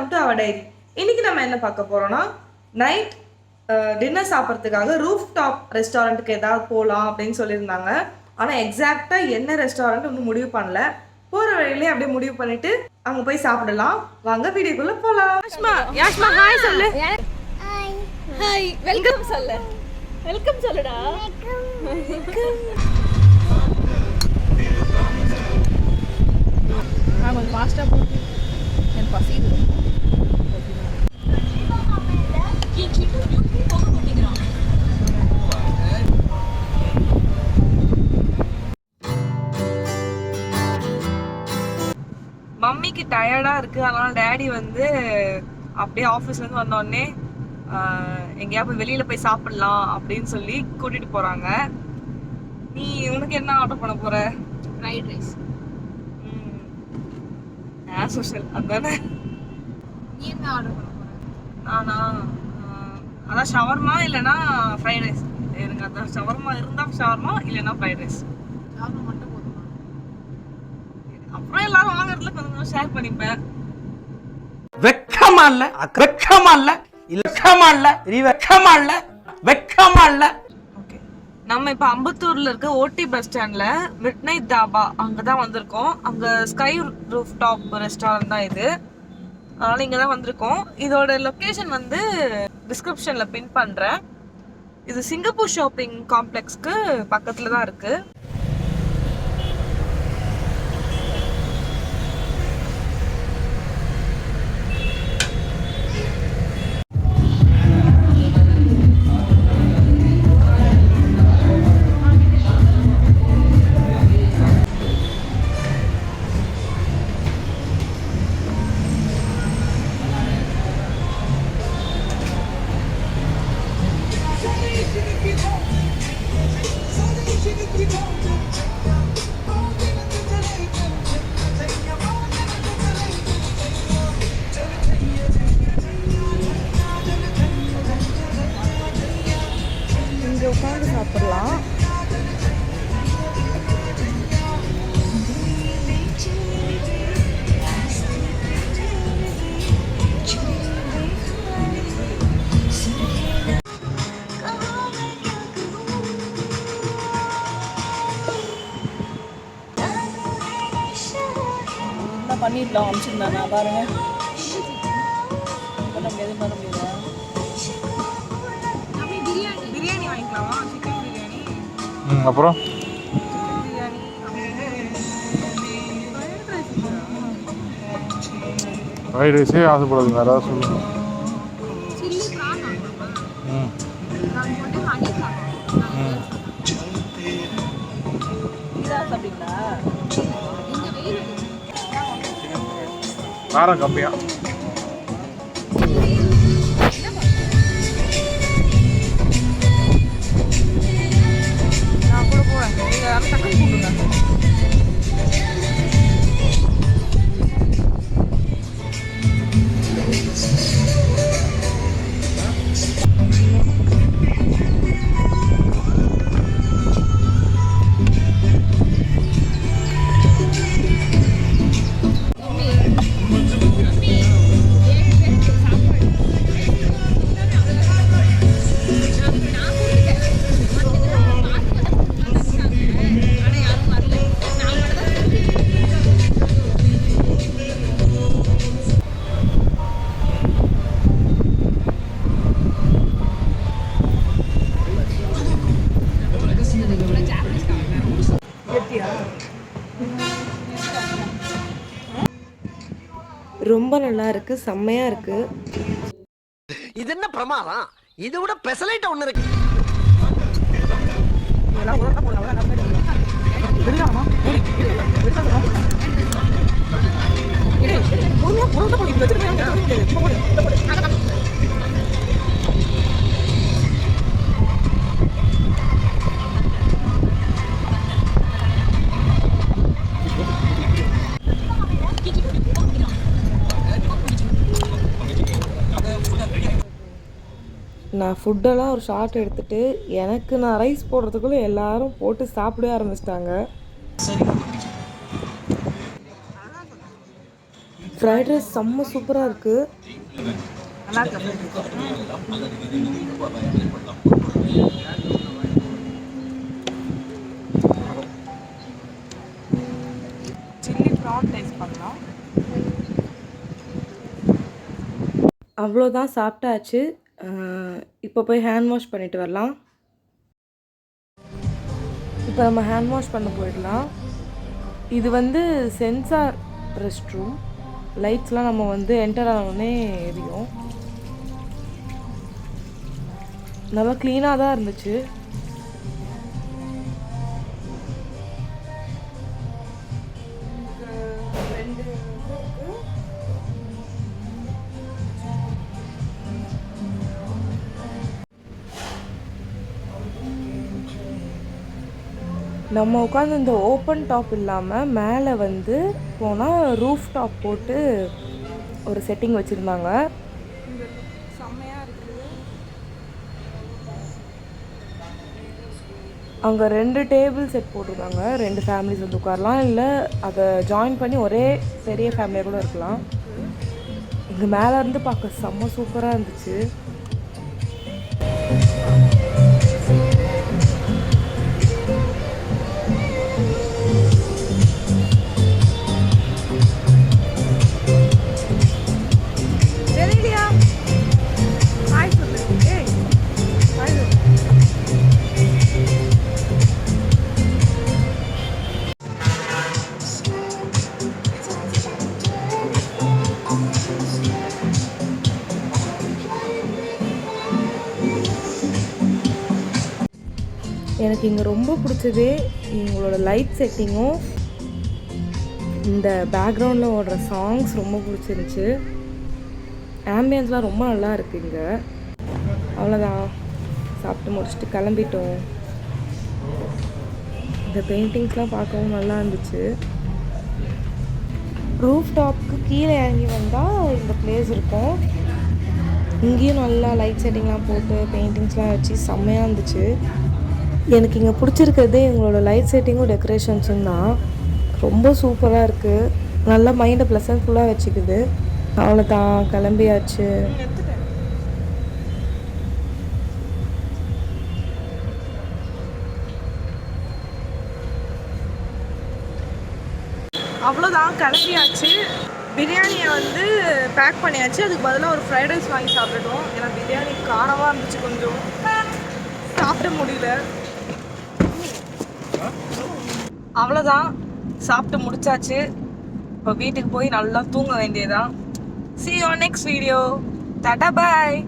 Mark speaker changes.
Speaker 1: Welcome to our diary. இன்னைக்கு நம்ம என்ன பார்க்க போறோம்னா நைட் டின்னர் சாப்பிட்றதுக்காக ரூஃப் டாப் ரெஸ்டாரண்ட்டுக்கு ஏதாவது போகலாம் அப்படின்னு சொல்லியிருந்தாங்க. ஆனால் எக்ஸாக்டாக என்ன ரெஸ்டாரண்ட் ஒன்றும் முடிவு பண்ணல. போகிற வழியிலே அப்படியே முடிவு பண்ணிட்டு அங்கே போய் சாப்பிடலாம். வாங்க வீடியோக்குள்ள போகலாம். யாஷ்மா ஹாய் சொல்லு.
Speaker 2: ஹாய் வெல்கம் சொல்லு. வெல்கம் சொல்லுடா. நான் கொஞ்சம் ஃபாஸ்ட்டாக போட்டு எனக்கு பசிக்குது.
Speaker 1: மம்மிக்கு டயர்டாக இருக்குது. அதனால டேடி வந்து அப்படியே ஆஃபீஸ்லேருந்து வந்தோடனே எங்கேயாவது போய் வெளியில் போய் சாப்பிட்லாம் அப்படின்னு சொல்லி கூட்டிகிட்டு போகிறாங்க. நீ உனக்கு என்ன ஆர்டர் பண்ண போகிற?
Speaker 2: Fried rice.
Speaker 1: சோஷியல் அதுதானே.
Speaker 2: நீ என்ன ஆர்டர் பண்ண போற?
Speaker 1: நானா அதான் ஷவர்மா இல்லைன்னா ஃப்ரைட் ரைஸ். எனக்கு அதான் ஷவர்மா இருந்தால் ஷவர்மா இல்லைன்னா ஃப்ரைட் ரைஸ்.
Speaker 2: ஷவர்மா மட்டும் போதுமா?
Speaker 1: அப்புறம் எல்லாரும் வாங்குறதுல கொஞ்சம் ஷேர் பண்ணிப்பேன்.
Speaker 3: வெக்கமா இல்ல, வெக்கமா இல்ல, வெக்கமா இல்ல, வெக்கமா இல்ல, வெக்கமா இல்ல.
Speaker 1: ஓகே, நம்ம இப்போ அம்பத்தூர்ல இருக்க ஓட்டி பஸ் ஸ்டாண்ட்ல மிட்நைட் தாபா அங்கதான் வந்திருக்கோம். அங்க ஸ்கை ரூஃப் டாப் ரெஸ்டாரண்ட் தான் இது. அதனால இங்க தான் வந்திருக்கோம். இதோட லொகேஷன் வந்து டிஸ்கிரிப்ஷன்ல பின் பண்றேன். இது சிங்கப்பூர் ஷாப்பிங் காம்ப்ளெக்ஸ்க்கு பக்கத்துல தான் இருக்கு. இங்கே உட்காந்து சாப்பிடலாம்.
Speaker 2: என்ன பண்ணிடலாம் அனுப்பிச்சிருந்தாங்க பாருங்க. பண்ண முடியாது பண்ண முடியாதா?
Speaker 1: பிரியாணி வாங்கிக்கலாமா? சிக்கன் பிரியாணி.
Speaker 3: அப்புறம்
Speaker 1: பிரியாணி
Speaker 3: ஃப்ரைட் ரைஸே ஆசைப்படுது, வேற ஏதாவது சொல்லுங்க.
Speaker 2: சில்லி பிரான் வாங்கணுமா?
Speaker 3: ம்
Speaker 2: நான் போட்டு ஹனி சாப்பிடுறேன். இதான் சாப்பிட்டீங்களா? இந்த வெயில்
Speaker 3: காரம் கம்மியா.
Speaker 1: நான் கூட போறேன். நீங்க யாரும் டக்குனு கூப்பிடுங்க. ரொம்ப நல்லா இருக்கு, செம்மையா இருக்கு.
Speaker 4: இது என்ன பிரமாதம்? இது விட பெசலைட் ஒண்ணு இருக்கு.
Speaker 1: நான் ஃபுட்டெல்லாம் ஒரு ஷார்ட் எடுத்துட்டு எனக்கு நான் ரைஸ் போடுறதுக்குள்ளே எல்லாரும் போட்டு சாப்பிடவே ஆரம்பிச்சிட்டாங்க. ஃப்ரைட் ரைஸ் செம்ம சூப்பராக இருக்குது.
Speaker 2: நல்லா இருக்கு.
Speaker 1: சில்லி ப்ரான் டேஸ்ட் பண்ணலாம். அவ்வளோதான், சாப்பிட்டாச்சு. இப்போ போய் ஹேண்ட் வாஷ் பண்ணிட்டு வரலாம். இப்போ நம்ம ஹேண்ட் வாஷ் பண்ண போயிடலாம். இது வந்து சென்சார் ரெஸ்ட் ரூம். லைட்ஸ்லாம் நம்ம வந்து என்டர் ஆனோடனே எரியும். நல்லா க்ளீனாக தான் இருந்துச்சு. நம்ம உட்காந்து இந்த ஓப்பன் டாப் இல்லாமல் மேலே வந்து போனால் ரூஃப் டாப் போட்டு ஒரு செட்டிங் வச்சுருந்தாங்க. செம்மையாக இருக்குது. அங்கே 2 டேபிள் செட் போட்டிருக்காங்க. 2 ஃபேமிலிஸ் வந்து உட்காரலாம், இல்லை அதை ஜாயின் பண்ணி ஒரே பெரிய ஃபேமிலியாக கூட இருக்கலாம். இங்கே மேலே இருந்து பார்க்க செம்ம சூப்பராக இருந்துச்சு. எனக்கு இங்கே ரொம்ப பிடிச்சதே இவங்களோட லைட் செட்டிங்கும் இந்த பேக்ரவுண்டில் ஓடுற சாங்ஸ் ரொம்ப பிடிச்சிருந்துச்சு. ஆம்பியன்ஸ்லாம் ரொம்ப நல்லா இருக்குது இங்கே. அவ்வளோதான், சாப்பிட்டு முடிச்சுட்டு கிளம்பிட்டோம். இந்த பெயிண்டிங்ஸ்லாம் பார்க்கவும் நல்லா இருந்துச்சு. ரூஃப் டாப்புக்கு கீழே இறங்கி வந்தால் இந்த பிளேஸ் இருக்கும். இங்கேயும் நல்லா லைட் செட்டிங்லாம் போட்டு பெயிண்டிங்ஸ்லாம் வச்சு செம்மையாக இருந்துச்சு. எனக்கு இங்கே பிடிச்சிருக்கிறதே எங்களோட லைட் செட்டிங்கும் டெக்கரேஷன்ஸும் தான். ரொம்ப சூப்பராக இருக்குது. நல்லா மைண்டை ப்ளசன்ட்ஃபுல்லாக வச்சுக்குது. அவ்வளோதான், கிளம்பியாச்சு. அவ்வளோதான், கிளம்பியாச்சு. பிரியாணியை வந்து பேக் பண்ணியாச்சு. அதுக்கு பதிலாக ஒரு ஃப்ரைட் ரைஸ் வாங்கி சாப்பிட்டுட்டோம். ஏன்னா பிரியாணி காரமாக இருந்துச்சு, கொஞ்சம் சாப்பிட முடியல. அவ்வளோதான், சாப்பிட்டு முடிச்சாச்சு. இப்போ வீட்டுக்கு போய் நல்லா தூங்க வேண்டியதான். See you on next video. Tata bye.